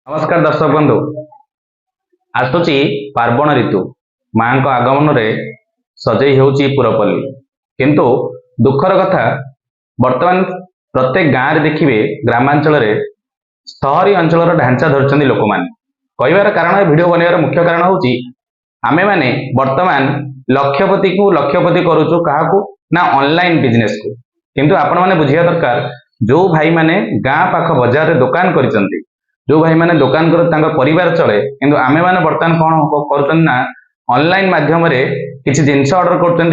नमस्कार दर्शक बंधु आसुची पार्वण ऋतु माँ आगमन रे सजई होची पुरपल्ली किंतु दुखर कथा वर्तमान प्रत्येक गाँव में देखिए ग्रामांचल सहरी अंचल ढांचा धरछन्ती लोक माने कहबार कारण वीडियो बनइबार मुख्य कारण होची आमे माने वर्तमान लक्षपति को लक्षपति करूचु काहाकू ना ऑनलाइन बिजनेस को किंतु आपण माने बुझिया दरकार जो भाई माने गाँ पाख बाजार रे दुकान करिसंती जो भाई माने दुकान कर परिवार चले किंतु आमे माने वर्तमान कौन कर ऑनलाइन माध्यम रे किसी जिनस ऑर्डर कर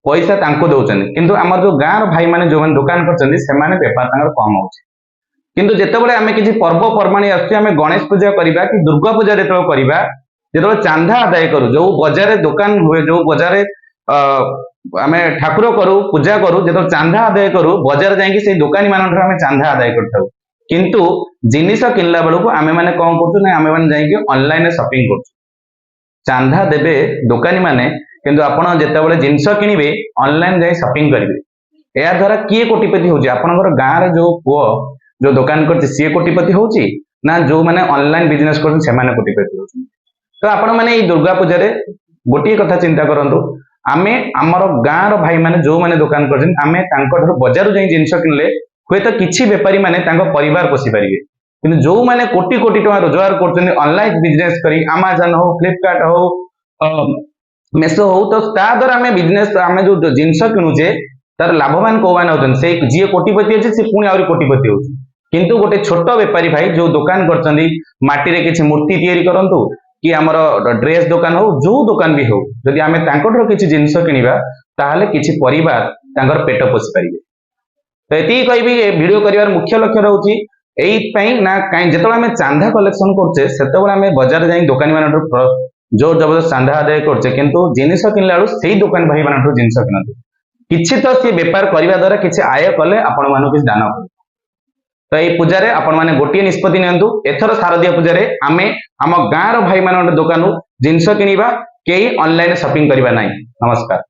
पैसा तांको दउचंदी किंतु आमर जो गाँव भाई माने जो माने दुकान करचंदी से माने व्यापार तांकर कम होची किंतु जेतेबेले आमे किसी पर्व पर्वाणी आसुची आमे गणेश पूजा करिबा कि दुर्गा पूजा जेतेबेले करिबा जेतेबेले चांदा आदाय करू जो बाजार दुकान हुए जो बाजार आमे ठाकुर करू पूजा करू जेतेबेले चांदा आदाय करू बाजार जाई कि से दुकानी मानन आमे चांदा आदाय करथाउ किंतु जिनिस किनला बेलू आमे माने कौन करूँ आमे माने जाइए ऑनलाइन शॉपिंग कर चांदा देबे दुकानी माने किंतु आपण जेतेबेले जिनिस किनिबे ऑनलाइन जाई शॉपिंग करिवे या द्वारा किए कोटिपति होची आपनकर गाँ रे जो पुओ जो दुकान करछि सी कोटिपति होची ना जो माने ऑनलाइन बिजनेस करछन से माने कोटिपति होची तो आपण माने ई दुर्गा पूजा रे गोटिए कथा चिंता करंतु आमे हमर गाँ रो भाई माने जो माने दुकान करछन आमे तांको धर बाजार जाई जिनिस किनले हुए तो किसी बेपारी माने तांको परिवार पोषि पारिबे किंतु जो माने कोटी कोटी टका रोजगार करछन ऑनलाइन बिजनेस करी अमेज़न हो फ्लिपकार्ट हो मेसो हो तो ता द्वारा आमे बिजनेस आमे जो जिनिस किनुचे तार लाभवान को माने होतन से जे कोटिपति अछि से पुनी आउरी कोटिपति होछि किंतु गोटे छोट बेपारी भाई जो दुकान करछन्ती माटी रे किछि मूर्ति तयारी करंतु कि हमर ड्रेस दुकान हो जो दुकान भी हो जदि आमे तांकोठरो किछि जिनिस किनिबा ताहाले किछि परिवार तांकर पेट पोषि पारिबे तो ये कहबी वीडियो करिवार मुख्य लक्ष्य रहउची एई ना कहीं जेतेबेले आमे चांदा कलेक्शन करछे सेतेबेले आमे बाजार जाई दुकानी मानठो जोर जबरदस्त चांदा आदाय करछे किंतु जिनिस किनला बेलू सेही दुकान भाई मानठो जिनिस किनतु किछि तो से व्यापार करबा द्वारा किछि आय कले आपण मानु किछि दान करू तो ये पूजा रे आपण माने गोटिए निष्पत्ति नियंतु एथर शारदीय पूजा रे आमे हम गाँ रो भाई मानन दुकान जिनिस किनिबा केही ऑनलाइन शॉपिंग करबा नाही। नमस्कार।